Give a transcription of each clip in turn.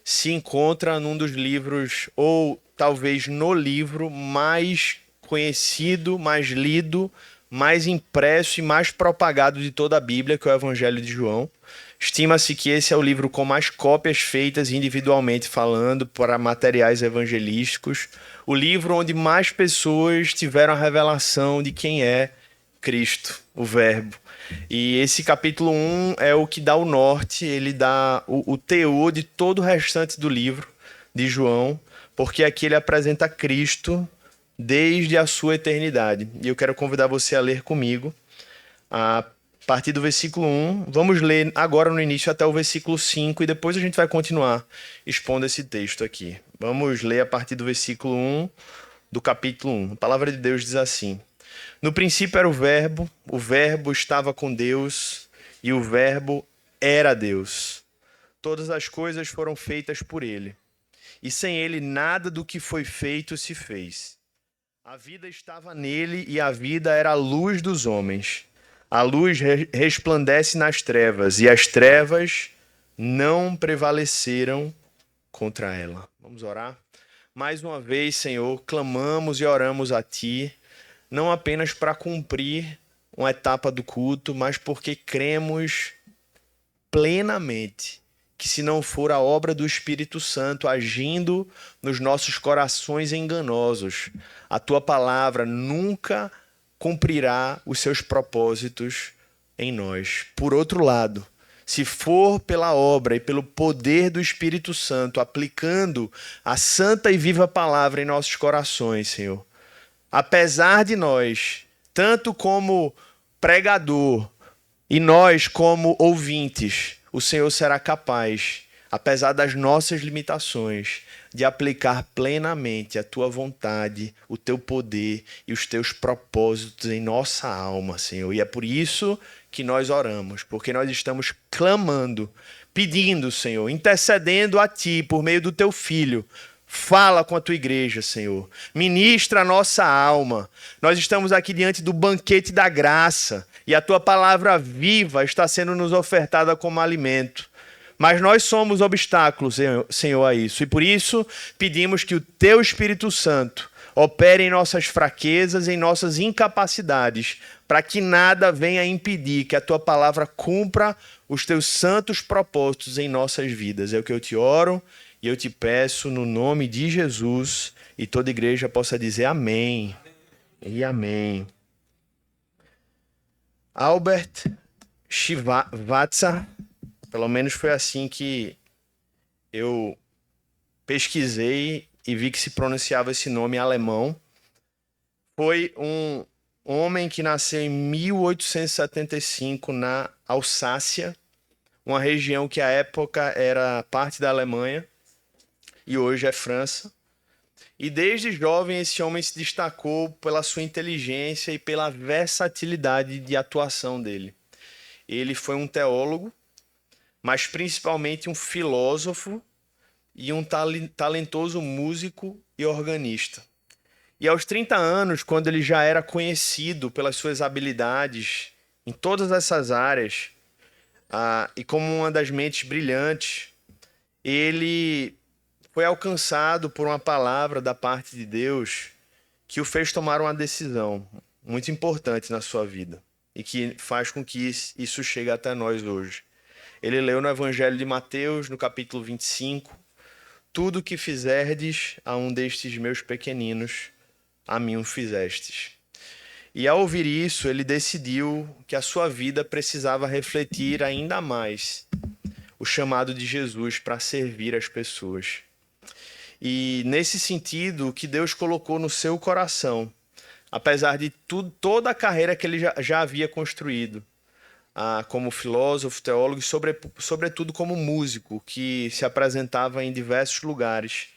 se encontra num dos livros, ou talvez no livro mais conhecido, mais lido, mais impresso e mais propagado de toda a Bíblia, que é o Evangelho de João. Estima-se que esse é o livro com mais cópias feitas individualmente falando para materiais evangelísticos, o livro onde mais pessoas tiveram a revelação de quem é Cristo, o Verbo. E esse capítulo 1 é o que dá o norte, ele dá o teor de todo o restante do livro de João, porque aqui ele apresenta Cristo desde a sua eternidade. E eu quero convidar você a ler comigo a partir do versículo 1. Vamos ler agora no início até o versículo 5 e depois a gente vai continuar expondo esse texto aqui. Vamos ler a partir do versículo 1 do capítulo 1. A palavra de Deus diz assim: No princípio era o Verbo estava com Deus e o Verbo era Deus. Todas as coisas foram feitas por ele, e sem ele nada do que foi feito se fez. A vida estava nele e a vida era a luz dos homens. A luz resplandece nas trevas e as trevas não prevaleceram contra ela. Vamos orar? Mais uma vez, Senhor, clamamos e oramos a Ti, não apenas para cumprir uma etapa do culto, mas porque cremos plenamente que se não for a obra do Espírito Santo agindo nos nossos corações enganosos, a Tua palavra nunca cumprirá os seus propósitos em nós. Por outro lado, se for pela obra e pelo poder do Espírito Santo, aplicando a santa e viva palavra em nossos corações, Senhor, apesar de nós, tanto como pregador e nós como ouvintes, o Senhor será capaz, apesar das nossas limitações, de aplicar plenamente a tua vontade, o teu poder e os teus propósitos em nossa alma, Senhor. E é por isso que nós oramos, porque nós estamos clamando, pedindo, Senhor, intercedendo a ti por meio do teu Filho. Fala com a tua igreja, Senhor. Ministra a nossa alma. Nós estamos aqui diante do banquete da graça e a tua palavra viva está sendo nos ofertada como alimento. Mas nós somos obstáculos, Senhor, a isso. E por isso pedimos que o teu Espírito Santo opere em nossas fraquezas, em nossas incapacidades, para que nada venha impedir que a tua palavra cumpra os teus santos propósitos em nossas vidas. É o que eu te oro e eu te peço no nome de Jesus, e toda igreja possa dizer amém e amém. Albert Schweitzer, pelo menos foi assim que eu pesquisei e vi que se pronunciava esse nome alemão. Foi um homem que nasceu em 1875 na Alsácia, uma região que à época era parte da Alemanha e hoje é França. E desde jovem esse homem se destacou pela sua inteligência e pela versatilidade de atuação dele. Ele foi um teólogo, mas principalmente um filósofo e um talentoso músico e organista. E aos 30 anos, quando ele já era conhecido pelas suas habilidades em todas essas áreas, e como uma das mentes brilhantes, ele foi alcançado por uma palavra da parte de Deus que o fez tomar uma decisão muito importante na sua vida e que faz com que isso chegue até nós hoje. Ele leu no Evangelho de Mateus, no capítulo 25, tudo que fizerdes a um destes meus pequeninos, a mim o fizestes. E ao ouvir isso, ele decidiu que a sua vida precisava refletir ainda mais o chamado de Jesus para servir as pessoas. E nesse sentido, o que Deus colocou no seu coração, apesar de toda a carreira que ele já havia construído, como filósofo, teólogo e sobretudo como músico, que se apresentava em diversos lugares,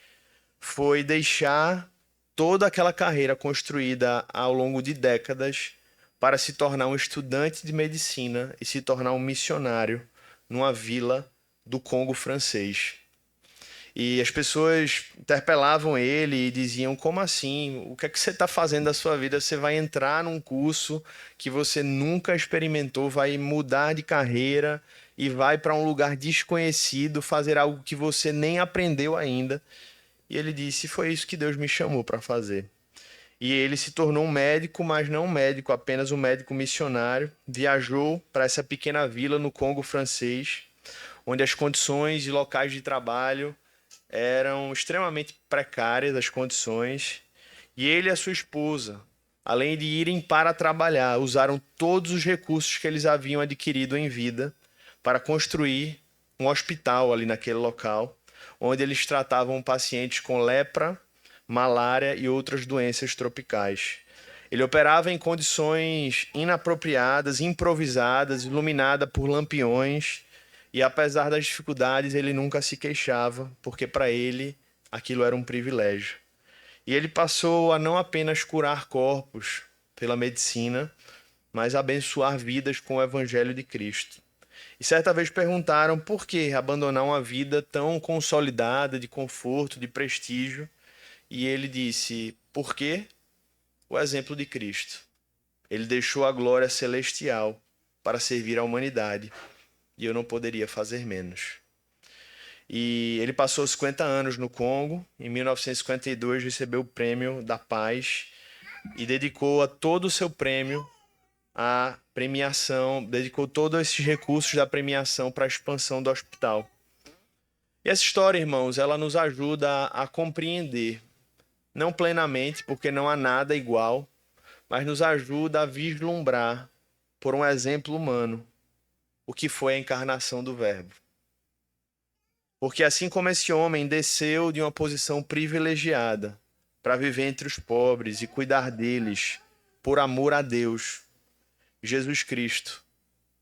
foi deixar toda aquela carreira construída ao longo de décadas para se tornar um estudante de medicina e se tornar um missionário numa vila do Congo francês. E as pessoas interpelavam ele e diziam: como assim? O que é que você está fazendo da sua vida? Você vai entrar num curso que você nunca experimentou, vai mudar de carreira e vai para um lugar desconhecido fazer algo que você nem aprendeu ainda. E ele disse: foi isso que Deus me chamou para fazer. E ele se tornou um médico, mas não um médico, apenas um médico missionário. Viajou para essa pequena vila no Congo francês, onde as condições e locais de trabalho eram extremamente precárias, as condições. E ele e a sua esposa, além de irem para trabalhar, usaram todos os recursos que eles haviam adquirido em vida para construir um hospital ali naquele local, onde eles tratavam pacientes com lepra, malária e outras doenças tropicais. Ele operava em condições inapropriadas, improvisadas, iluminada por lampiões, e apesar das dificuldades, ele nunca se queixava, porque para ele aquilo era um privilégio. E ele passou a não apenas curar corpos pela medicina, mas abençoar vidas com o Evangelho de Cristo. E certa vez perguntaram por que abandonar uma vida tão consolidada, de conforto, de prestígio. E ele disse: por quê? O exemplo de Cristo. Ele deixou a glória celestial para servir à humanidade. E eu não poderia fazer menos. E ele passou 50 anos no Congo. Em 1952 recebeu o Prêmio da Paz e dedicou a todo o seu prêmio à premiação, dedicou todos esses recursos da premiação para a expansão do hospital. E essa história, irmãos, ela nos ajuda a compreender, não plenamente, porque não há nada igual, mas nos ajuda a vislumbrar, por um exemplo humano, o que foi a encarnação do Verbo. Porque assim como esse homem desceu de uma posição privilegiada para viver entre os pobres e cuidar deles por amor a Deus, Jesus Cristo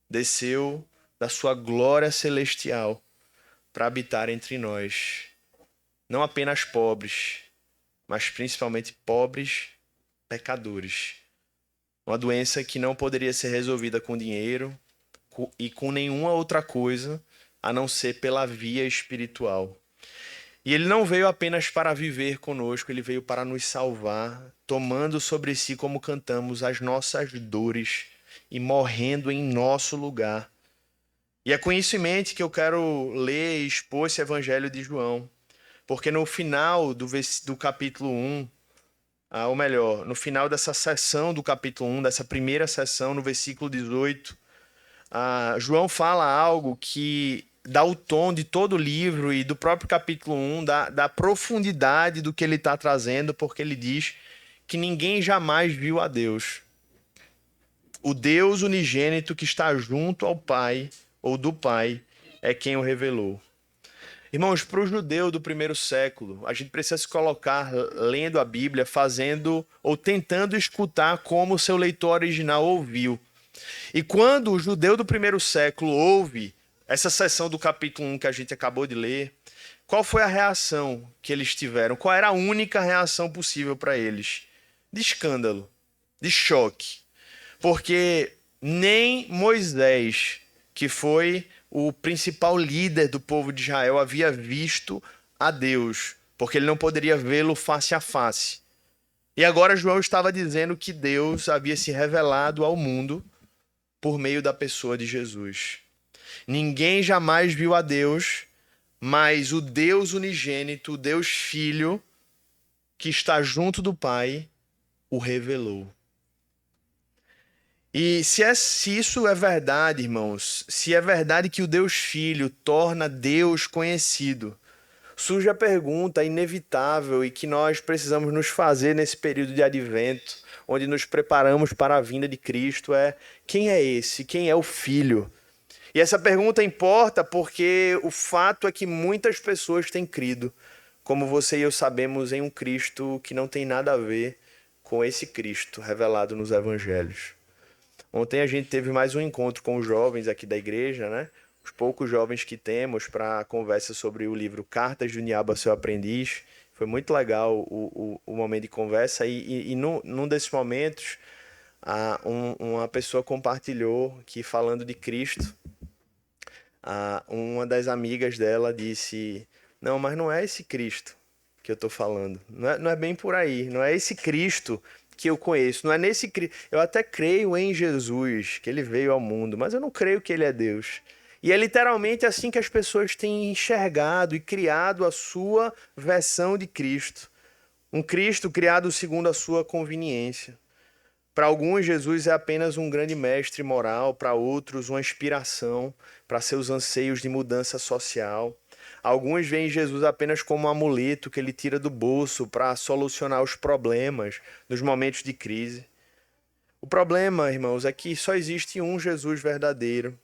desceu da sua glória celestial para habitar entre nós, não apenas pobres, mas principalmente pobres pecadores. Uma doença que não poderia ser resolvida com dinheiro e com nenhuma outra coisa a não ser pela via espiritual. E ele não veio apenas para viver conosco, ele veio para nos salvar, tomando sobre si, como cantamos, as nossas dores e morrendo em nosso lugar. E é com isso em mente que eu quero ler e expor esse Evangelho de João, porque no final do capítulo 1, ou melhor, no final dessa sessão do capítulo 1, dessa primeira sessão, no versículo 18, João fala algo que dá o tom de todo o livro e do próprio capítulo 1, da profundidade do que ele está trazendo, porque ele diz que ninguém jamais viu a Deus. O Deus unigênito que está junto ao Pai, ou do Pai, é quem o revelou. Irmãos, para o judeu do primeiro século, a gente precisa se colocar lendo a Bíblia, fazendo ou tentando escutar como o seu leitor original ouviu. E quando o judeu do primeiro século ouve essa seção do capítulo 1 que a gente acabou de ler, qual foi a reação que eles tiveram? Qual era a única reação possível para eles? De escândalo, de choque. Porque nem Moisés, que foi o principal líder do povo de Israel, havia visto a Deus, porque ele não poderia vê-lo face a face. E agora João estava dizendo que Deus havia se revelado ao mundo por meio da pessoa de Jesus. Ninguém jamais viu a Deus, mas o Deus unigênito, o Deus Filho, que está junto do Pai, o revelou. E se isso é verdade, irmãos, se é verdade que o Deus Filho torna Deus conhecido, surge a pergunta inevitável e que nós precisamos nos fazer nesse período de advento, onde nos preparamos para a vinda de Cristo, quem é esse? Quem é o Filho? E essa pergunta importa porque o fato é que muitas pessoas têm crido, como você e eu sabemos, em um Cristo que não tem nada a ver com esse Cristo revelado nos Evangelhos. Ontem a gente teve mais um encontro com os jovens aqui da igreja, né? Os poucos jovens que temos para a conversa sobre o livro Cartas do Diabo a Seu Aprendiz. Foi muito legal o momento de conversa e num desses momentos uma pessoa compartilhou que, falando de Cristo, uma das amigas dela disse: não, mas não é esse Cristo que eu estou falando, não é bem por aí, não é esse Cristo que eu conheço, não é nesse Cristo. Eu até creio em Jesus, que ele veio ao mundo, mas eu não creio que ele é Deus. E é literalmente assim que as pessoas têm enxergado e criado a sua versão de Cristo. Um Cristo criado segundo a sua conveniência. Para alguns, Jesus é apenas um grande mestre moral, para outros, uma inspiração para seus anseios de mudança social. Alguns veem Jesus apenas como um amuleto que ele tira do bolso para solucionar os problemas nos momentos de crise. O problema, irmãos, é que só existe um Jesus verdadeiro.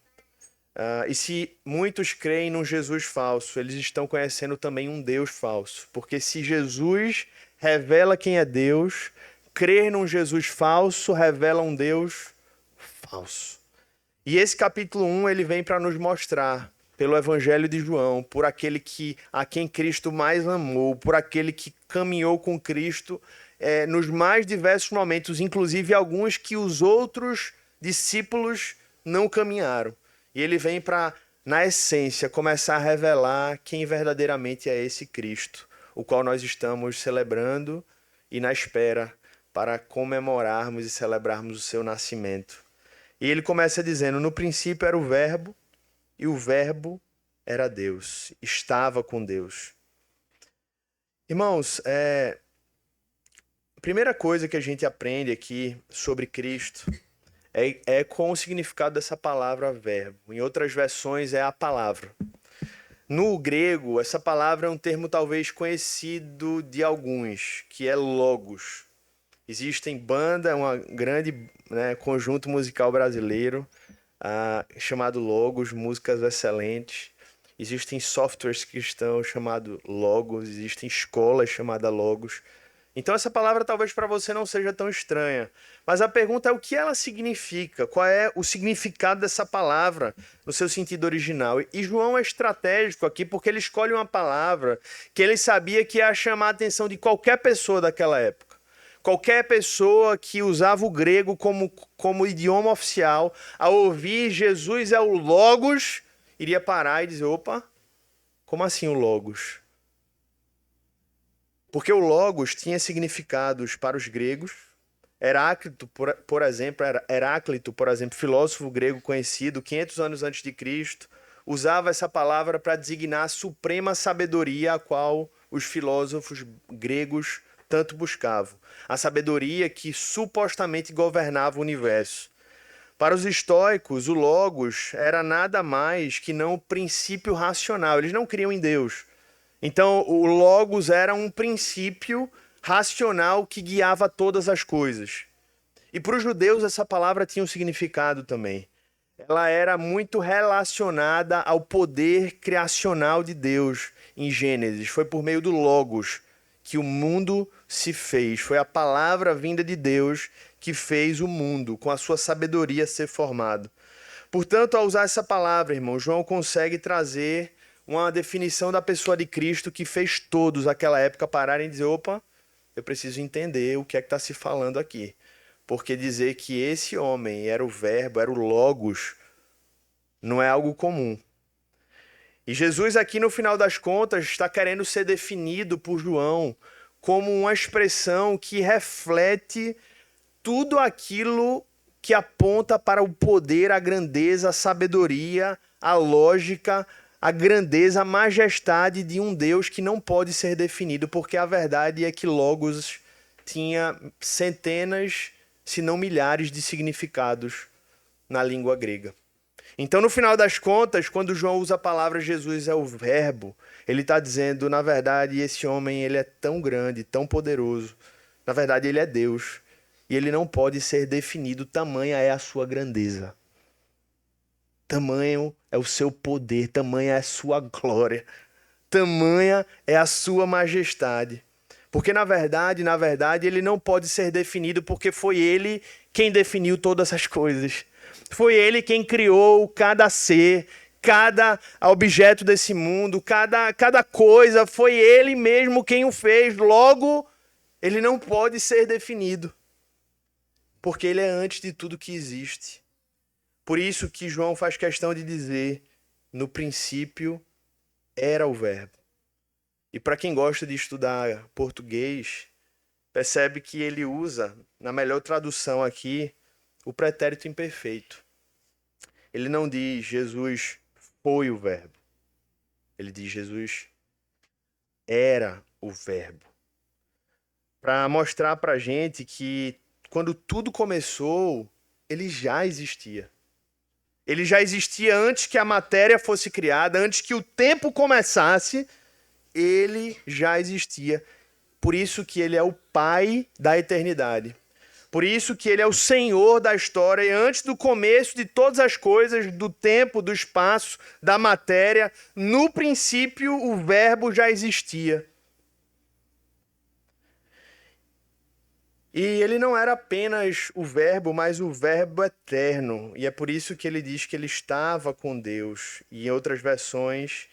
E se muitos creem num Jesus falso, eles estão conhecendo também um Deus falso. Porque se Jesus revela quem é Deus, crer num Jesus falso revela um Deus falso. E esse capítulo 1 ele vem para nos mostrar, pelo Evangelho de João, por aquele a quem Cristo mais amou, por aquele que caminhou com Cristo nos mais diversos momentos, inclusive alguns que os outros discípulos não caminharam. E ele vem para, na essência, começar a revelar quem verdadeiramente é esse Cristo, o qual nós estamos celebrando e na espera para comemorarmos e celebrarmos o seu nascimento. E ele começa dizendo: no princípio era o Verbo, e o Verbo era Deus, estava com Deus. Irmãos, a primeira coisa que a gente aprende aqui sobre Cristo é com o significado dessa palavra verbo. Em outras versões é a palavra. No grego, essa palavra é um termo talvez conhecido de alguns, que é logos. Existem bandas, um grande conjunto musical brasileiro chamado Logos, músicas excelentes. Existem softwares cristãos chamados Logos, existem escolas chamadas Logos. Então essa palavra talvez para você não seja tão estranha, mas a pergunta é o que ela significa, qual é o significado dessa palavra no seu sentido original. E João é estratégico aqui porque ele escolhe uma palavra que ele sabia que ia chamar a atenção de qualquer pessoa daquela época. Qualquer pessoa que usava o grego como idioma oficial, ao ouvir Jesus é o Logos, iria parar e dizer: opa, como assim o Logos? Porque o Logos tinha significados para os gregos. Heráclito, por exemplo, filósofo grego conhecido, 500 anos antes de Cristo, usava essa palavra para designar a suprema sabedoria a qual os filósofos gregos tanto buscavam. A sabedoria que supostamente governava o universo. Para os estoicos, o Logos era nada mais que não o princípio racional. Eles não criam em Deus. Então, o Logos era um princípio racional que guiava todas as coisas. E para os judeus, essa palavra tinha um significado também. Ela era muito relacionada ao poder criacional de Deus em Gênesis. Foi por meio do Logos que o mundo se fez. Foi a palavra vinda de Deus que fez o mundo, com a sua sabedoria, ser formado. Portanto, ao usar essa palavra, irmão, João consegue trazer uma definição da pessoa de Cristo que fez todos naquela época pararem e dizer: opa, eu preciso entender o que é que está se falando aqui. Porque dizer que esse homem era o Verbo, era o Logos, não é algo comum. E Jesus aqui, no final das contas, está querendo ser definido por João como uma expressão que reflete tudo aquilo que aponta para o poder, a grandeza, a sabedoria, a lógica, a grandeza, a majestade de um Deus que não pode ser definido, porque a verdade é que Logos tinha centenas, se não milhares de significados na língua grega. Então, no final das contas, quando João usa a palavra Jesus é o Verbo, ele está dizendo, na verdade, esse homem ele é tão grande, tão poderoso. Na verdade, ele é Deus. E ele não pode ser definido, tamanha é a sua grandeza. Tamanho é o seu poder, tamanha é a sua glória, tamanha é a sua majestade. Porque na verdade, ele não pode ser definido porque foi ele quem definiu todas as coisas. Foi ele quem criou cada ser, cada objeto desse mundo, cada coisa, foi ele mesmo quem o fez. Logo, ele não pode ser definido, porque ele é antes de tudo que existe. Por isso que João faz questão de dizer: no princípio era o Verbo. E para quem gosta de estudar português, percebe que ele usa, na melhor tradução aqui, o pretérito imperfeito. Ele não diz Jesus foi o Verbo. Ele diz: Jesus era o Verbo. Para mostrar para a gente que quando tudo começou, ele já existia. Ele já existia antes que a matéria fosse criada, antes que o tempo começasse, ele já existia. Por isso que ele é o Pai da eternidade. Por isso que ele é o Senhor da história, e antes do começo de todas as coisas, do tempo, do espaço, da matéria, no princípio o Verbo já existia. E ele não era apenas o Verbo, mas o Verbo eterno. E é por isso que ele diz que ele estava com Deus. E em outras versões,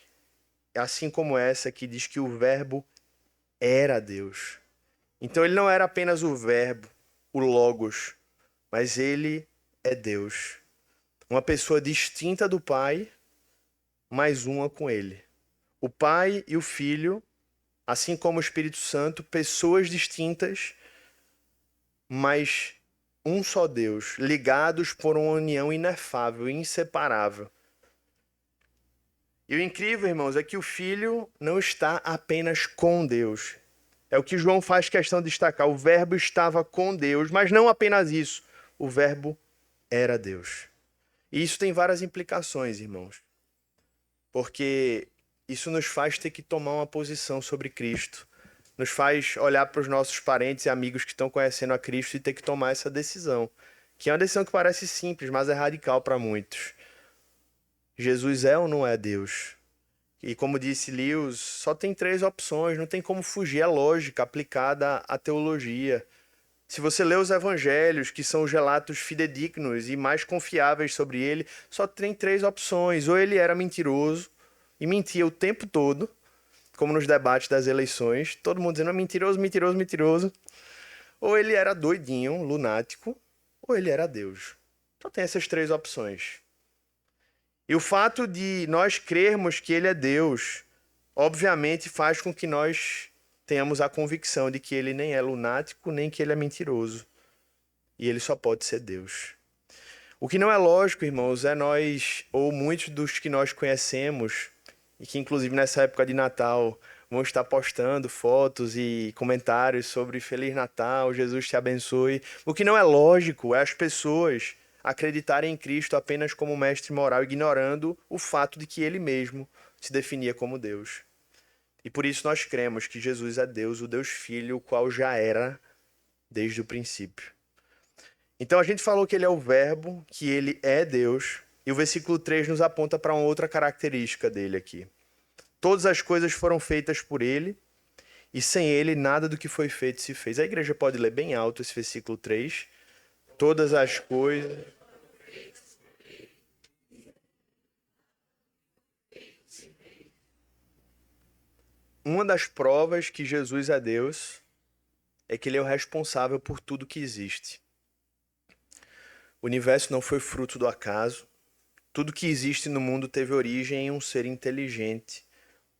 assim como essa, que diz que o Verbo era Deus. Então ele não era apenas o Verbo, o Logos, mas ele é Deus. Uma pessoa distinta do Pai, mais uma com ele. O Pai e o Filho, assim como o Espírito Santo, pessoas distintas, mas um só Deus, ligados por uma união inefável, inseparável. E o incrível, irmãos, é que o Filho não está apenas com Deus. É o que João faz questão de destacar. O Verbo estava com Deus, mas não apenas isso. O Verbo era Deus. E isso tem várias implicações, irmãos. Porque isso nos faz ter que tomar uma posição sobre Cristo. Nos faz olhar para os nossos parentes e amigos que estão conhecendo a Cristo e ter que tomar essa decisão. Que é uma decisão que parece simples, mas é radical para muitos. Jesus é ou não é Deus? E como disse Lewis, só tem 3 opções, não tem como fugir, é lógica aplicada à teologia. Se você lê os evangelhos, que são os relatos fidedignos e mais confiáveis sobre ele, só tem 3 opções. Ou ele era mentiroso e mentia o tempo todo, como nos debates das eleições, todo mundo dizendo mentiroso, mentiroso, mentiroso. Ou ele era doidinho, lunático, ou ele era Deus. Só tem essas 3 opções. E o fato de nós crermos que ele é Deus, obviamente faz com que nós tenhamos a convicção de que ele nem é lunático, nem que ele é mentiroso. E ele só pode ser Deus. O que não é lógico, irmãos, é nós, ou muitos dos que nós conhecemos, e que inclusive nessa época de Natal vão estar postando fotos e comentários sobre Feliz Natal, Jesus te abençoe. O que não é lógico é as pessoas acreditarem em Cristo apenas como mestre moral, ignorando o fato de que ele mesmo se definia como Deus. E por isso nós cremos que Jesus é Deus, o Deus Filho, o qual já era desde o princípio. Então a gente falou que ele é o Verbo, que ele é Deus, e o versículo 3 nos aponta para uma outra característica dele aqui. Todas as coisas foram feitas por ele, e sem ele nada do que foi feito se fez. A igreja pode ler bem alto esse versículo 3. Todas as coisas... Uma das provas que Jesus é Deus é que ele é o responsável por tudo que existe. O universo não foi fruto do acaso. Tudo que existe no mundo teve origem em um ser inteligente,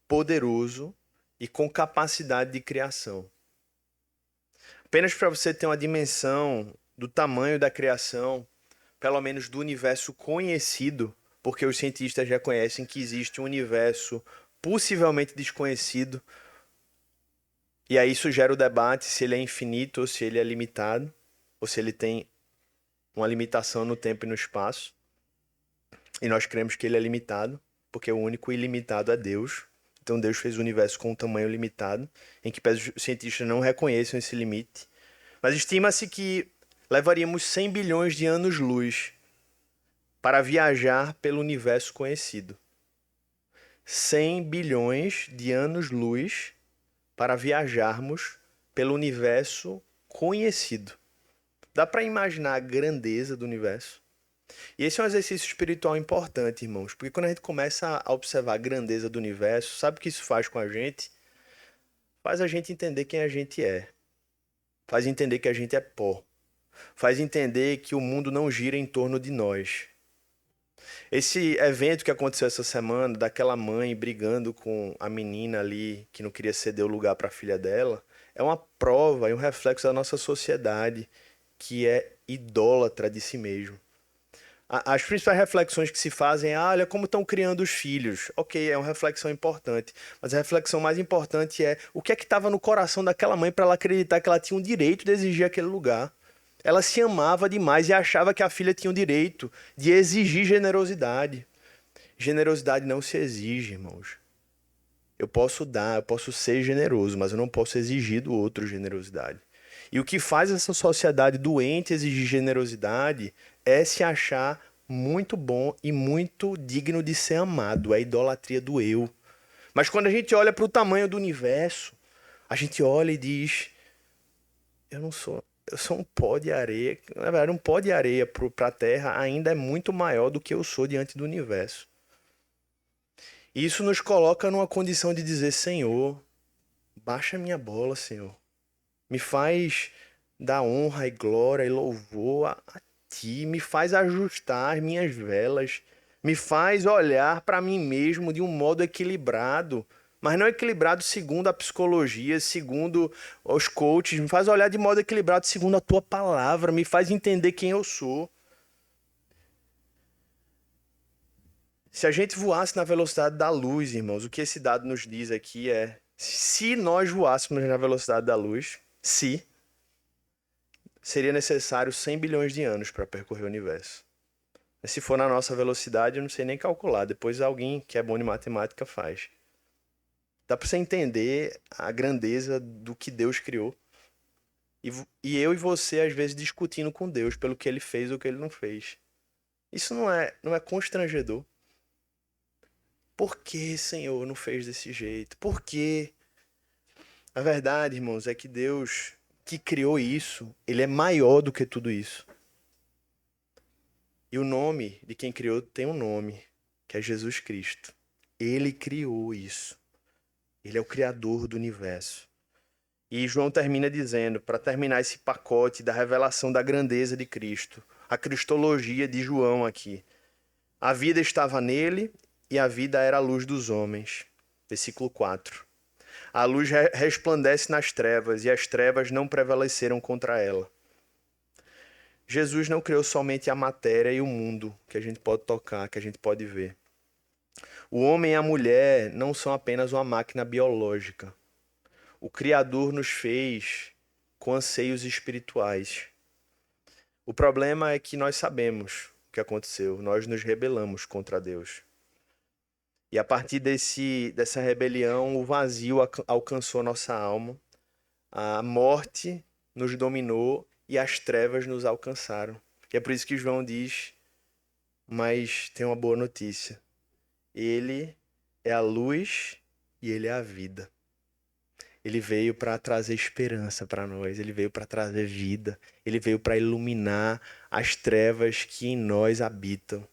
poderoso e com capacidade de criação. Apenas para você ter uma dimensão do tamanho da criação, pelo menos do universo conhecido, porque os cientistas já conhecem que existe um universo possivelmente desconhecido, e aí isso gera o debate se ele é infinito ou se ele é limitado, ou se ele tem uma limitação no tempo e no espaço. E nós cremos que ele é limitado, porque o único ilimitado é Deus. Então Deus fez o universo com um tamanho limitado, em que os cientistas não reconheçam esse limite. Mas estima-se que levaríamos 100 bilhões de anos-luz para viajar pelo universo conhecido. 100 bilhões de anos-luz para viajarmos pelo universo conhecido. Dá para imaginar a grandeza do universo? E esse é um exercício espiritual importante, irmãos, porque quando a gente começa a observar a grandeza do universo, sabe o que isso faz com a gente? Faz a gente entender quem a gente é. Faz entender que a gente é pó. Faz entender que o mundo não gira em torno de nós. Esse evento que aconteceu essa semana, daquela mãe brigando com a menina ali que não queria ceder o lugar para a filha dela, é uma prova e um reflexo da nossa sociedade que é idólatra de si mesmo. As principais reflexões que se fazem é, olha como estão criando os filhos. Ok, é uma reflexão importante. Mas a reflexão mais importante é o que é que estava no coração daquela mãe para ela acreditar que ela tinha o direito de exigir aquele lugar. Ela se amava demais e achava que a filha tinha o direito de exigir generosidade. Generosidade não se exige, irmãos. Eu posso dar, eu posso ser generoso, mas eu não posso exigir do outro generosidade. E o que faz essa sociedade doente exigir generosidade é se achar muito bom e muito digno de ser amado. É a idolatria do eu. Mas quando a gente olha para o tamanho do universo, a gente olha e diz: eu sou um pó de areia. Na verdade, um pó de areia para a Terra ainda é muito maior do que eu sou diante do universo. E isso nos coloca numa condição de dizer: Senhor, baixa minha bola, Senhor. Me faz dar honra e glória e louvor a ti. Me faz ajustar as minhas velas. Me faz olhar para mim mesmo de um modo equilibrado. Mas não equilibrado segundo a psicologia, segundo os coaches. Me faz olhar de modo equilibrado segundo a tua palavra. Me faz entender quem eu sou. Se a gente voasse na velocidade da luz, irmãos, o que esse dado nos diz aqui é: se nós voássemos na velocidade da luz, seria necessário 100 bilhões de anos para percorrer o universo. Mas se for na nossa velocidade, eu não sei nem calcular. Depois alguém que é bom de matemática faz. Dá para você entender a grandeza do que Deus criou. E eu e você, às vezes, discutindo com Deus pelo que ele fez ou o que ele não fez. Isso não é constrangedor? Por que, Senhor, não fez desse jeito? Por quê? A verdade, irmãos, é que Deus que criou isso, ele é maior do que tudo isso. E o nome de quem criou tem um nome, que é Jesus Cristo. Ele criou isso. Ele é o criador do universo. E João termina dizendo, para terminar esse pacote da revelação da grandeza de Cristo, a cristologia de João aqui. A vida estava nele e a vida era a luz dos homens. Versículo 4. A luz resplandece nas trevas e as trevas não prevaleceram contra ela. Jesus não criou somente a matéria e o mundo que a gente pode tocar, que a gente pode ver. O homem e a mulher não são apenas uma máquina biológica. O Criador nos fez com anseios espirituais. O problema é que nós sabemos o que aconteceu. Nós nos rebelamos contra Deus. E a partir dessa rebelião, o vazio alcançou nossa alma. A morte nos dominou e as trevas nos alcançaram. E é por isso que João diz, mas tem uma boa notícia. Ele é a luz e ele é a vida. Ele veio para trazer esperança para nós, ele veio para trazer vida, ele veio para iluminar as trevas que em nós habitam.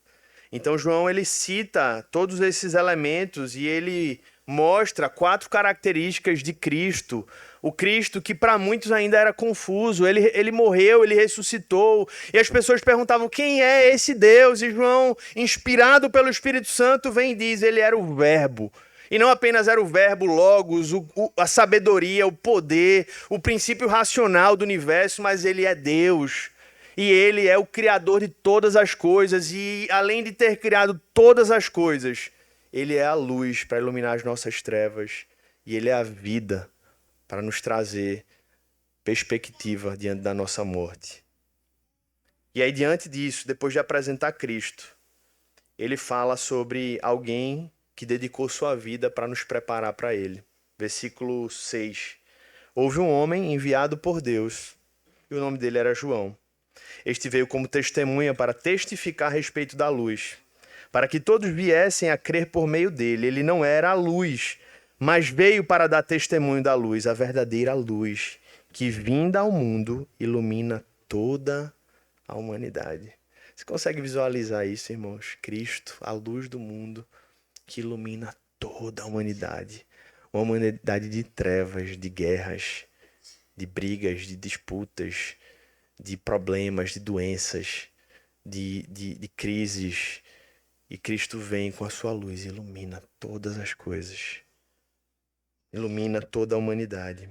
Então João ele cita todos esses elementos e ele mostra 4 características de Cristo. O Cristo que para muitos ainda era confuso. Ele morreu, ele ressuscitou. E as pessoas perguntavam quem é esse Deus? E João, inspirado pelo Espírito Santo, vem e diz, ele era o Verbo. E não apenas era o verbo logos, a sabedoria, o poder, o princípio racional do universo, mas ele é Deus. E ele é o criador de todas as coisas. E além de ter criado todas as coisas, ele é a luz para iluminar as nossas trevas. E ele é a vida para nos trazer perspectiva diante da nossa morte. E aí, diante disso, depois de apresentar Cristo, ele fala sobre alguém que dedicou sua vida para nos preparar para ele. Versículo 6. Houve um homem enviado por Deus, e o nome dele era João. Este veio como testemunha para testificar a respeito da luz, para que todos viessem a crer por meio dele. Ele não era a luz, mas veio para dar testemunho da luz, a verdadeira luz, que vinda ao mundo ilumina toda a humanidade. Você consegue visualizar isso, irmãos? Cristo, a luz do mundo, que ilumina toda a humanidade. Uma humanidade de trevas, de guerras, de brigas, de disputas, de problemas, de doenças, de crises. E Cristo vem com a sua luz e ilumina todas as coisas. Ilumina toda a humanidade.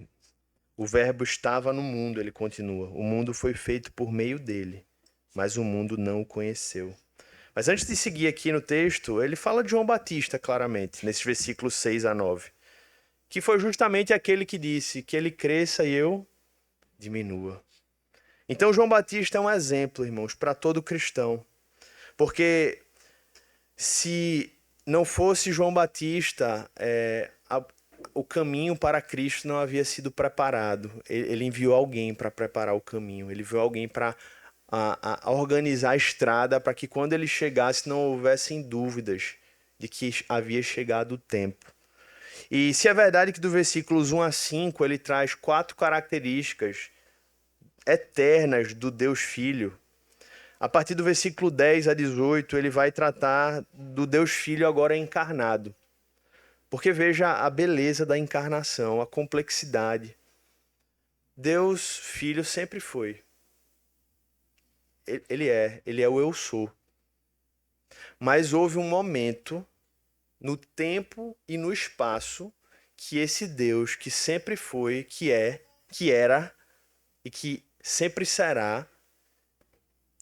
O Verbo estava no mundo, ele continua. O mundo foi feito por meio dele, mas o mundo não o conheceu. Mas antes de seguir aqui no texto, ele fala de João Batista, claramente, nesses versículos 6 a 9, que foi justamente aquele que disse que ele cresça e eu diminua. Então, João Batista é um exemplo, irmãos, para todo cristão. Porque se não fosse João Batista, o caminho para Cristo não havia sido preparado. Ele enviou alguém para preparar o caminho. Ele enviou alguém para organizar a estrada para que quando ele chegasse não houvessem dúvidas de que havia chegado o tempo. E se é verdade que do versículos 1 a 5 ele traz 4 características eternas do Deus Filho, a partir do versículo 10 a 18 ele vai tratar do Deus Filho agora encarnado. Porque veja a beleza da encarnação, a complexidade. Deus Filho sempre foi. Ele é o eu sou. Mas houve um momento no tempo e no espaço que esse Deus que sempre foi, que era e que sempre será,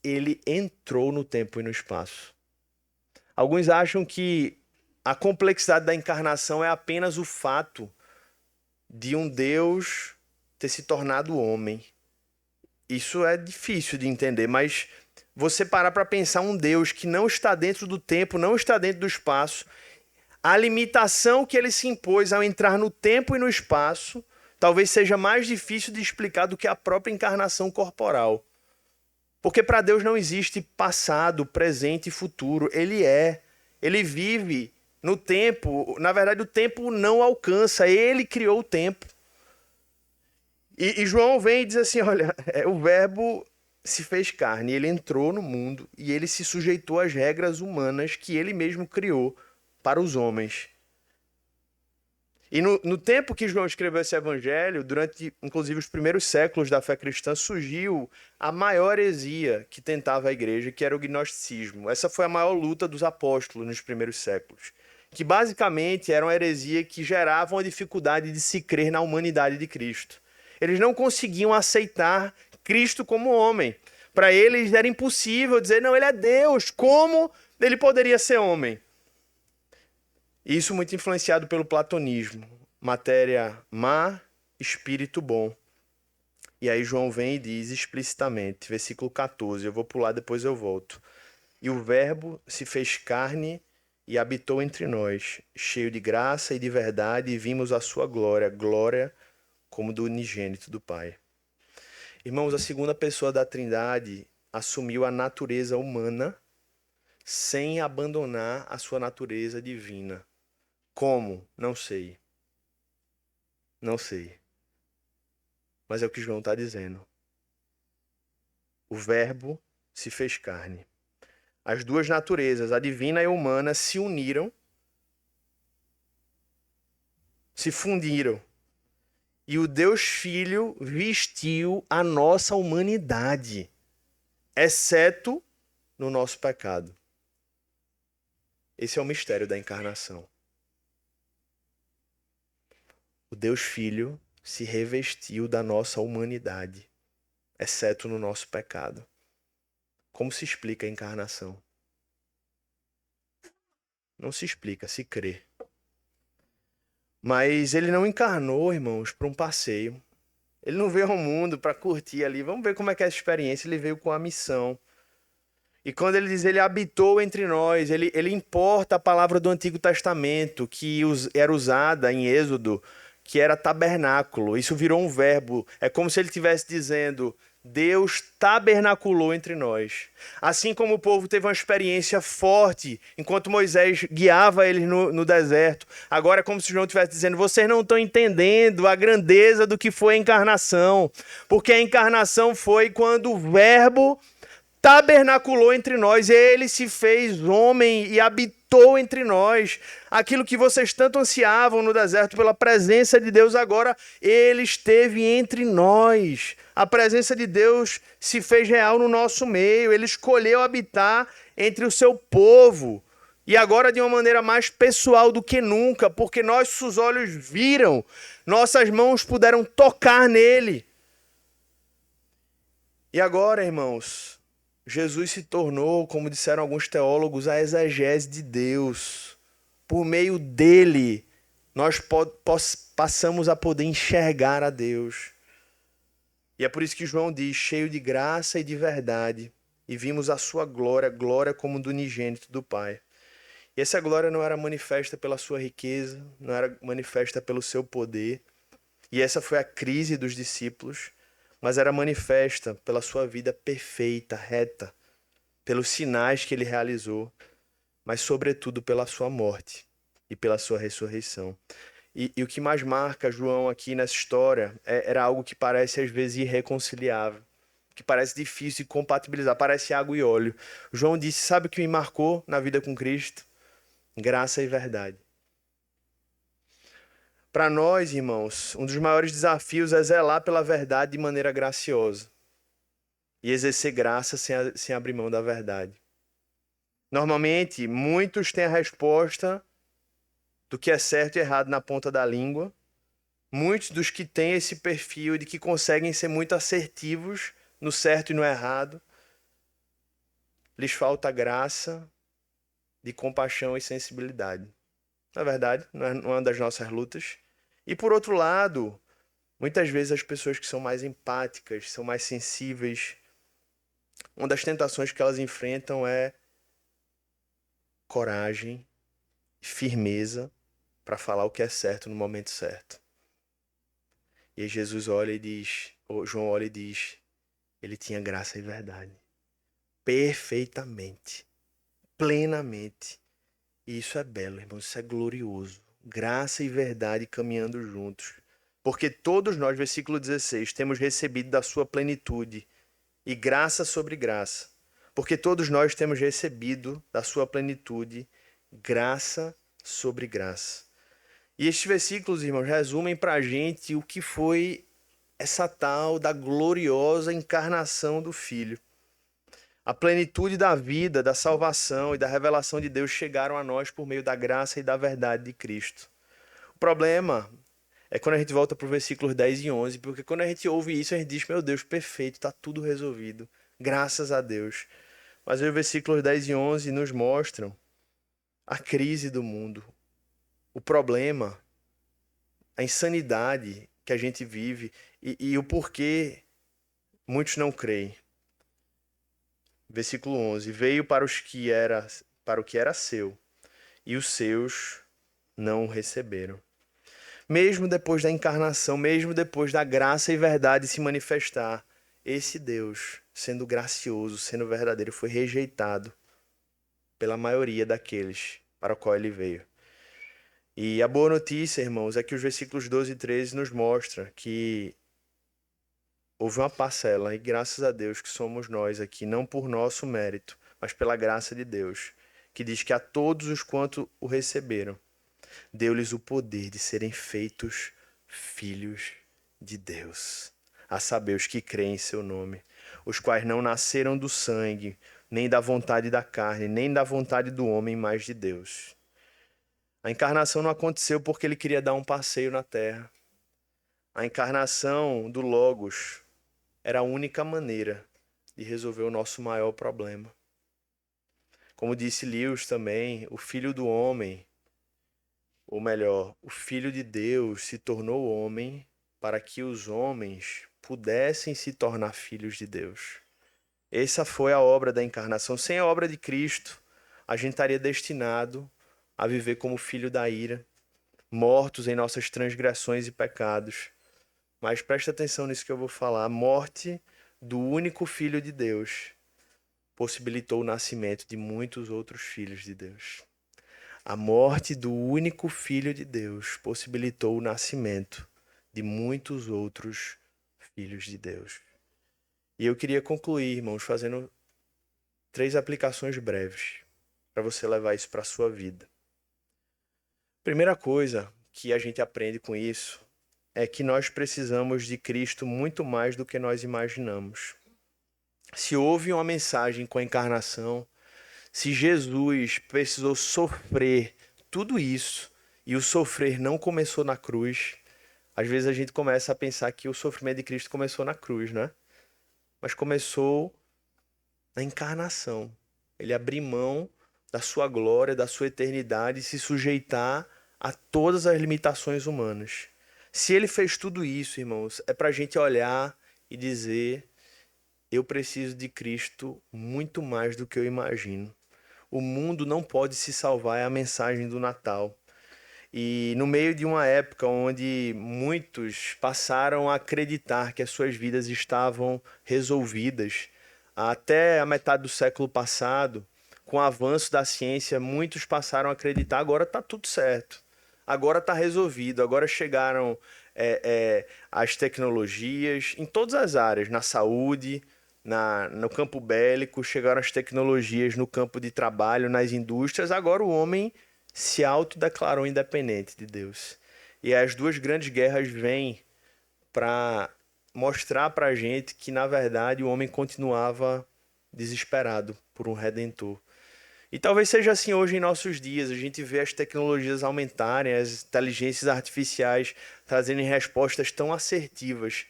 ele entrou no tempo e no espaço. Alguns acham que a complexidade da encarnação é apenas o fato de um Deus ter se tornado homem. Isso é difícil de entender, mas você parar para pensar um Deus que não está dentro do tempo, não está dentro do espaço, a limitação que ele se impôs ao entrar no tempo e no espaço talvez seja mais difícil de explicar do que a própria encarnação corporal. Porque para Deus não existe passado, presente e futuro. Ele vive no tempo. Na verdade, o tempo não alcança. Ele criou o tempo. E João vem e diz assim, olha, o verbo se fez carne, ele entrou no mundo e ele se sujeitou às regras humanas que ele mesmo criou para os homens. E no tempo que João escreveu esse evangelho, durante inclusive os primeiros séculos da fé cristã, surgiu a maior heresia que tentava a igreja, que era o gnosticismo. Essa foi a maior luta dos apóstolos nos primeiros séculos, que basicamente era uma heresia que gerava uma dificuldade de se crer na humanidade de Cristo. Eles não conseguiam aceitar Cristo como homem. Para eles era impossível dizer, não, ele é Deus, como ele poderia ser homem? Isso muito influenciado pelo platonismo. Matéria má, espírito bom. E aí João vem e diz explicitamente, versículo 14, eu vou pular, depois eu volto. E o verbo se fez carne e habitou entre nós, cheio de graça e de verdade, e vimos a sua glória, glória como do unigênito do Pai. Irmãos, a segunda pessoa da Trindade assumiu a natureza humana sem abandonar a sua natureza divina. Como? Não sei. Não sei. Mas é o que João está dizendo. O verbo se fez carne. As duas naturezas, a divina e a humana, se uniram, se fundiram. E o Deus Filho vestiu a nossa humanidade, exceto no nosso pecado. Esse é o mistério da encarnação. O Deus Filho se revestiu da nossa humanidade, exceto no nosso pecado. Como se explica a encarnação? Não se explica, se crê. Mas ele não encarnou, irmãos, para um passeio. Ele não veio ao mundo para curtir ali. Vamos ver como é que é essa experiência. Ele veio com a missão. E quando ele diz ele habitou entre nós, ele importa a palavra do Antigo Testamento, que era usada em Êxodo, que era tabernáculo. Isso virou um verbo. É como se ele estivesse dizendo, Deus tabernaculou entre nós. Assim como o povo teve uma experiência forte enquanto Moisés guiava eles no deserto, agora é como se João estivesse dizendo, vocês não estão entendendo a grandeza do que foi a encarnação, porque a encarnação foi quando o verbo tabernaculou entre nós, ele se fez homem e habitou entre nós. Aquilo que vocês tanto ansiavam no deserto pela presença de Deus, agora ele esteve entre nós. A presença de Deus se fez real no nosso meio, ele escolheu habitar entre o seu povo. E agora de uma maneira mais pessoal do que nunca, porque nossos olhos viram, nossas mãos puderam tocar nele. E agora, irmãos, Jesus se tornou, como disseram alguns teólogos, a exegese de Deus. Por meio dele, nós passamos a poder enxergar a Deus. E é por isso que João diz, cheio de graça e de verdade, e vimos a sua glória, glória como do unigênito do Pai. E essa glória não era manifesta pela sua riqueza, não era manifesta pelo seu poder. E essa foi a crise dos discípulos, mas era manifesta pela sua vida perfeita, reta, pelos sinais que ele realizou, mas sobretudo pela sua morte e pela sua ressurreição. E o que mais marca João aqui nessa história era algo que parece às vezes irreconciliável, que parece difícil de compatibilizar, parece água e óleo. João disse, sabe o que me marcou na vida com Cristo? Graça e verdade. Para nós, irmãos, um dos maiores desafios é zelar pela verdade de maneira graciosa e exercer graça sem abrir mão da verdade. Normalmente, muitos têm a resposta do que é certo e errado na ponta da língua. Muitos dos que têm esse perfil de que conseguem ser muito assertivos no certo e no errado, lhes falta graça, de compaixão e sensibilidade. Na verdade, não é uma das nossas lutas. E por outro lado, muitas vezes as pessoas que são mais empáticas, são mais sensíveis, uma das tentações que elas enfrentam é coragem, firmeza para falar o que é certo no momento certo. E aí Jesus olha e diz, ou João olha e diz, ele tinha graça e verdade. Perfeitamente, plenamente. E isso é belo, irmão, isso é glorioso. Graça e verdade caminhando juntos. Porque todos nós, versículo 16, temos recebido da sua plenitude e graça sobre graça. Porque todos nós temos recebido da sua plenitude graça sobre graça. E estes versículos, irmãos, resumem para a gente o que foi essa tal da gloriosa encarnação do Filho. A plenitude da vida, da salvação e da revelação de Deus chegaram a nós por meio da graça e da verdade de Cristo. O problema é quando a gente volta para os versículos 10 e 11, porque quando a gente ouve isso, a gente diz, meu Deus, perfeito, está tudo resolvido, graças a Deus. Mas os versículos 10 e 11 nos mostram a crise do mundo, o problema, a insanidade que a gente vive e o porquê muitos não creem. Versículo 11, veio para o que era seu, e os seus não o receberam. Mesmo depois da encarnação, mesmo depois da graça e verdade se manifestar, esse Deus, sendo gracioso, sendo verdadeiro, foi rejeitado pela maioria daqueles para o qual ele veio. E a boa notícia, irmãos, é que os versículos 12 e 13 nos mostram que houve uma parcela, e graças a Deus que somos nós aqui, não por nosso mérito, mas pela graça de Deus, que diz que a todos os quanto o receberam, deu-lhes o poder de serem feitos filhos de Deus, a saber, os que creem em seu nome, os quais não nasceram do sangue, nem da vontade da carne, nem da vontade do homem, mas de Deus. A encarnação não aconteceu porque ele queria dar um passeio na terra. A encarnação do Logos era a única maneira de resolver o nosso maior problema. Como disse Lewis também, o Filho do Homem, ou melhor, o Filho de Deus se tornou homem para que os homens pudessem se tornar filhos de Deus. Essa foi a obra da encarnação. Sem a obra de Cristo, a gente estaria destinado a viver como filho da ira, mortos em nossas transgressões e pecados. Mas presta atenção nisso que eu vou falar. A morte do único Filho de Deus possibilitou o nascimento de muitos outros filhos de Deus. A morte do único Filho de Deus possibilitou o nascimento de muitos outros filhos de Deus. E eu queria concluir, irmãos, fazendo 3 aplicações breves para você levar isso para a sua vida. Primeira coisa que a gente aprende com isso é que nós precisamos de Cristo muito mais do que nós imaginamos. Se houve uma mensagem com a encarnação, se Jesus precisou sofrer tudo isso e o sofrer não começou na cruz, às vezes a gente começa a pensar que o sofrimento de Cristo começou na cruz, né? Mas começou Na encarnação. Ele abrir mão da sua glória, da sua eternidade e se sujeitar a todas as limitações humanas. Se ele fez tudo isso, irmãos, é para a gente olhar e dizer: eu preciso de Cristo muito mais do que eu imagino. O mundo não pode se salvar, é a mensagem do Natal. E no meio de uma época onde muitos passaram a acreditar que as suas vidas estavam resolvidas, até a metade do século passado, com o avanço da ciência, muitos passaram a acreditar: agora está tudo certo, agora está resolvido, agora chegaram as tecnologias em todas as áreas, na saúde, no campo bélico, chegaram as tecnologias no campo de trabalho, nas indústrias, agora o homem se autodeclarou independente de Deus. E as duas grandes guerras vêm para mostrar para a gente que, na verdade, o homem continuava desesperado por um redentor. E talvez seja assim hoje em nossos dias. A gente vê as tecnologias aumentarem, as inteligências artificiais trazendo respostas tão assertivas.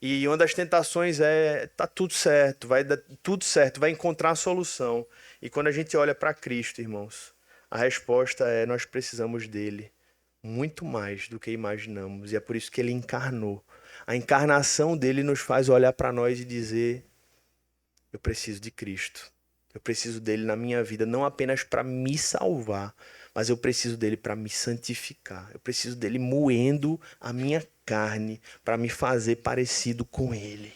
E uma das tentações é: tá tudo certo, vai dar tudo certo, vai encontrar a solução. E quando a gente olha para Cristo, irmãos, a resposta é: nós precisamos dele muito mais do que imaginamos. E é por isso que ele encarnou. A encarnação dele nos faz olhar para nós e dizer: eu preciso de Cristo. Eu preciso dele na minha vida, não apenas para me salvar, mas eu preciso dele para me santificar. Eu preciso dele moendo a minha carne para me fazer parecido com ele.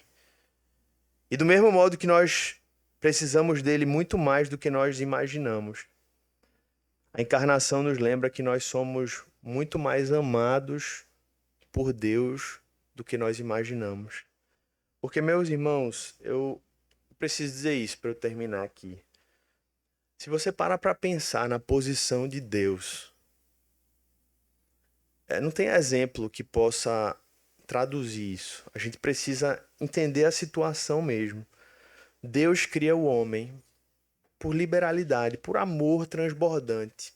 E do mesmo modo que nós precisamos dele muito mais do que nós imaginamos, a encarnação nos lembra que nós somos muito mais amados por Deus do que nós imaginamos. Porque, meus irmãos, eu preciso dizer isso para eu terminar aqui. Se você parar para pensar na posição de Deus, não tem exemplo que possa traduzir isso. A gente precisa entender a situação mesmo. Deus cria o homem por liberalidade, por amor transbordante.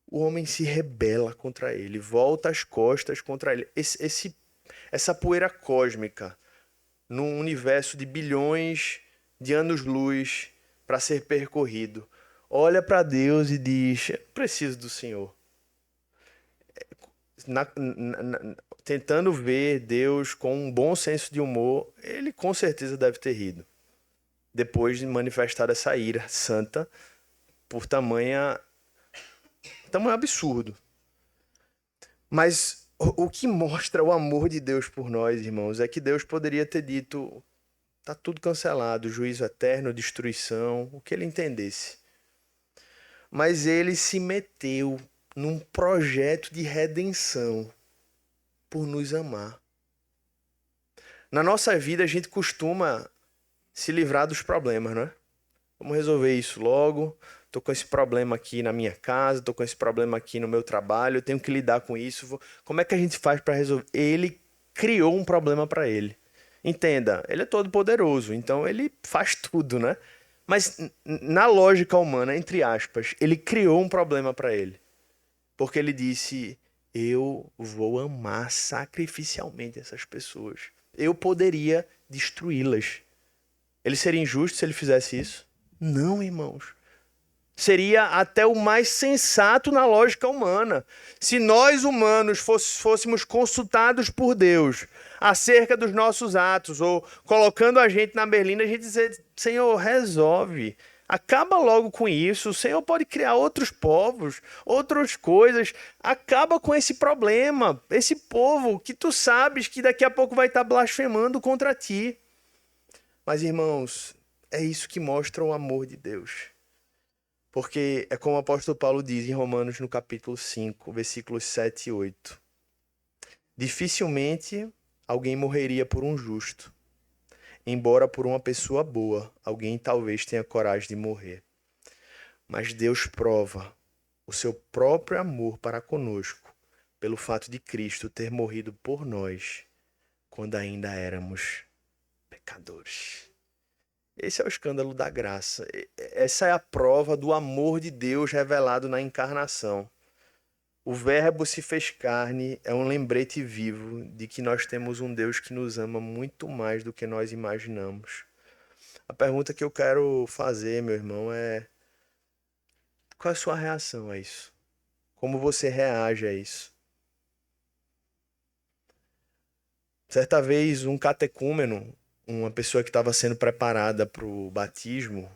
O homem se rebela contra ele, volta as costas contra ele. Essa poeira cósmica, num universo de bilhões de anos-luz para ser percorrido, olha para Deus e diz: preciso do Senhor. Tentando ver Deus com um bom senso de humor, ele com certeza deve ter rido. Depois de manifestar essa ira santa por tamanho absurdo. Mas o que mostra o amor de Deus por nós, irmãos, é que Deus poderia ter dito: tá tudo cancelado, juízo eterno, destruição, o que ele entendesse. Mas ele se meteu num projeto de redenção por nos amar. Na nossa vida a gente costuma se livrar dos problemas, não é? Vamos resolver isso logo. Tô com esse problema aqui na minha casa, tô com esse problema aqui no meu trabalho, eu tenho que lidar com isso. Como é que a gente faz para resolver? Ele criou um problema para ele. Entenda, ele é todo poderoso, então ele faz tudo, né? Mas na lógica humana, entre aspas, ele criou um problema para ele. Porque ele disse: eu vou amar sacrificialmente essas pessoas. Eu poderia destruí-las. Ele seria injusto se ele fizesse isso? Não, irmãos. Seria até o mais sensato na lógica humana. Se nós humanos fôssemos consultados por Deus acerca dos nossos atos, ou colocando a gente na berlinda, a gente dizer: Senhor, resolve. Acaba logo com isso. O Senhor pode criar outros povos, outras coisas. Acaba com esse problema. Esse povo que tu sabes que daqui a pouco vai estar blasfemando contra ti. Mas, irmãos, é isso que mostra o amor de Deus. Porque é como o apóstolo Paulo diz em Romanos, no capítulo 5, versículos 7 e 8. Dificilmente alguém morreria por um justo, embora por uma pessoa boa alguém talvez tenha coragem de morrer. Mas Deus prova o seu próprio amor para conosco pelo fato de Cristo ter morrido por nós quando ainda éramos pecadores. Esse é o escândalo da graça. Essa é a prova do amor de Deus revelado na encarnação. O Verbo se fez carne é um lembrete vivo de que nós temos um Deus que nos ama muito mais do que nós imaginamos. A pergunta que eu quero fazer, meu irmão, é: qual é a sua reação a isso? Como você reage a isso? Certa vez, um catecúmeno, uma pessoa que estava sendo preparada para o batismo,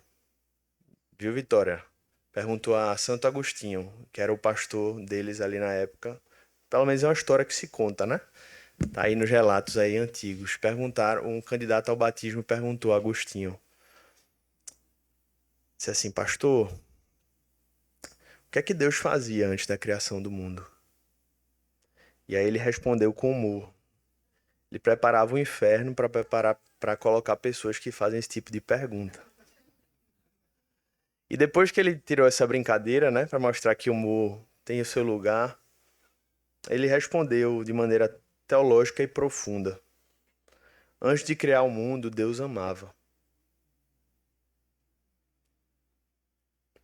viu, Vitória? Perguntou a Santo Agostinho, que era o pastor deles ali na época. Pelo menos é uma história que se conta, né? Tá aí nos relatos aí antigos. Perguntaram, um candidato ao batismo perguntou a Agostinho, disse assim: pastor, o que é que Deus fazia antes da criação do mundo? E aí ele respondeu com humor. Ele preparava o inferno para colocar pessoas que fazem esse tipo de pergunta. E depois que ele tirou essa brincadeira, né, para mostrar que o humor tem o seu lugar, ele respondeu de maneira teológica e profunda. Antes de criar o mundo, Deus amava.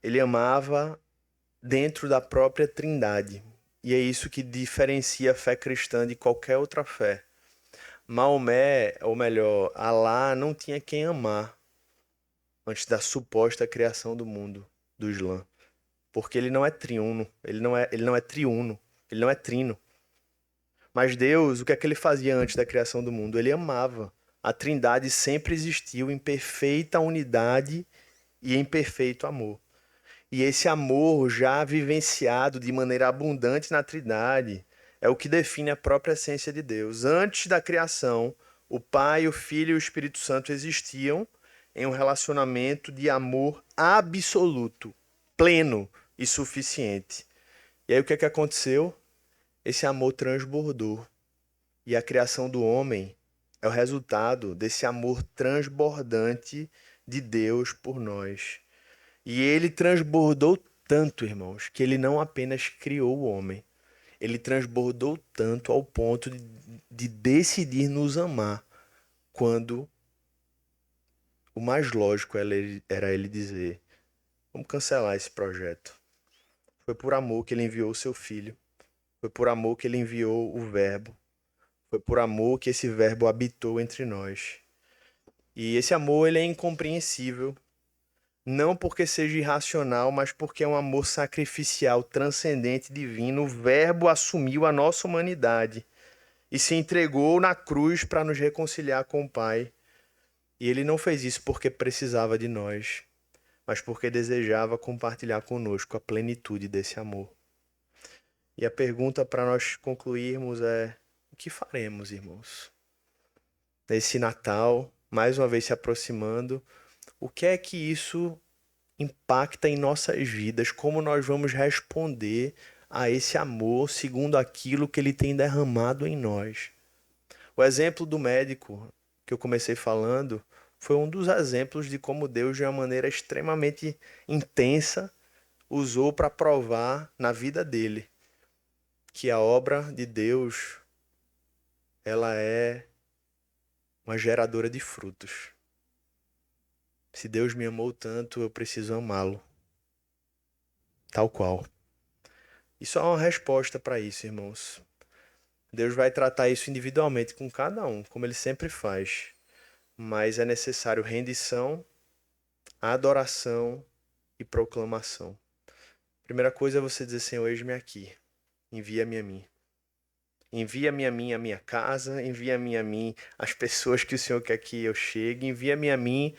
Ele amava dentro da própria Trindade. E é isso que diferencia a fé cristã de qualquer outra fé. Maomé, ou melhor, Alá não tinha quem amar antes da suposta criação do mundo, do Islã. Porque ele não é triuno, ele não é triuno, ele não é trino. Mas Deus, o que é que ele fazia antes da criação do mundo? Ele amava. A Trindade sempre existiu em perfeita unidade e em perfeito amor. E esse amor já vivenciado de maneira abundante na Trindade é o que define a própria essência de Deus. Antes da criação, o Pai, o Filho e o Espírito Santo existiam em um relacionamento de amor absoluto, pleno e suficiente. E aí o que é que aconteceu? Esse amor transbordou. E a criação do homem é o resultado desse amor transbordante de Deus por nós. E ele transbordou tanto, irmãos, que ele não apenas criou o homem, ele transbordou tanto ao ponto de decidir nos amar, quando o mais lógico era ele dizer: vamos cancelar esse projeto. Foi por amor que ele enviou o seu filho, foi por amor que ele enviou o Verbo, foi por amor que esse Verbo habitou entre nós. E esse amor ele é incompreensível. Não porque seja irracional, mas porque é um amor sacrificial, transcendente, divino. O Verbo assumiu a nossa humanidade e se entregou na cruz para nos reconciliar com o Pai. E ele não fez isso porque precisava de nós, mas porque desejava compartilhar conosco a plenitude desse amor. E a pergunta para nós concluirmos é: o que faremos, irmãos? Nesse Natal, mais uma vez se aproximando, o que é que isso impacta em nossas vidas, como nós vamos responder a esse amor segundo aquilo que ele tem derramado em nós. O exemplo do médico que eu comecei falando foi um dos exemplos de como Deus, de uma maneira extremamente intensa, usou para provar na vida dele que a obra de Deus, ela é uma geradora de frutos. Se Deus me amou tanto, eu preciso amá-lo, tal qual. E só há uma resposta para isso, irmãos. Deus vai tratar isso individualmente com cada um, como ele sempre faz. Mas é necessário rendição, adoração e proclamação. Primeira coisa é você dizer: Senhor, eis-me aqui, envia-me a mim. Envia-me a mim a minha casa, envia-me a mim as pessoas que o Senhor quer que eu chegue, envia-me a mim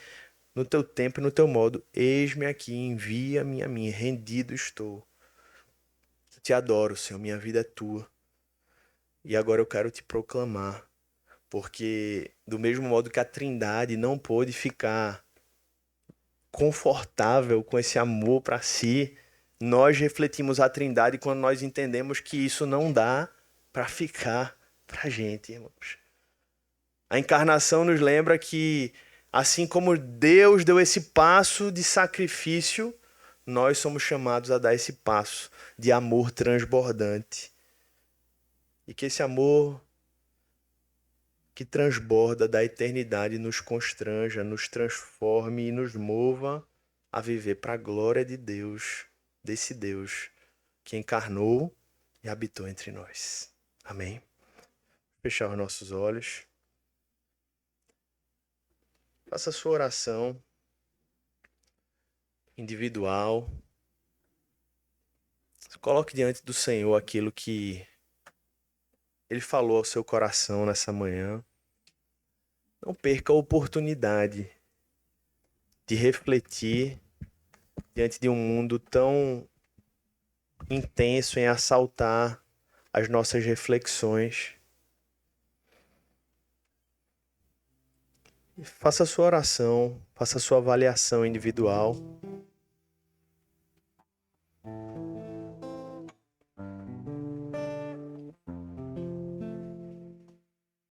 no teu tempo e no teu modo. Eis-me aqui, envia-me a mim, rendido estou. Te adoro, Senhor, minha vida é tua. E agora eu quero te proclamar. Porque, do mesmo modo que a Trindade não pôde ficar confortável com esse amor para si, nós refletimos a Trindade quando nós entendemos que isso não dá para ficar para a gente, irmãos. A encarnação nos lembra que, assim como Deus deu esse passo de sacrifício, nós somos chamados a dar esse passo de amor transbordante. E que esse amor que transborda da eternidade nos constranja, nos transforme e nos mova a viver para a glória de Deus, desse Deus que encarnou e habitou entre nós. Amém? Fechar os nossos olhos. Faça a sua oração individual. Coloque diante do Senhor aquilo que Ele falou ao seu coração nessa manhã. Não perca a oportunidade de refletir diante de um mundo tão intenso em assaltar as nossas reflexões. Faça a sua oração, faça a sua avaliação individual.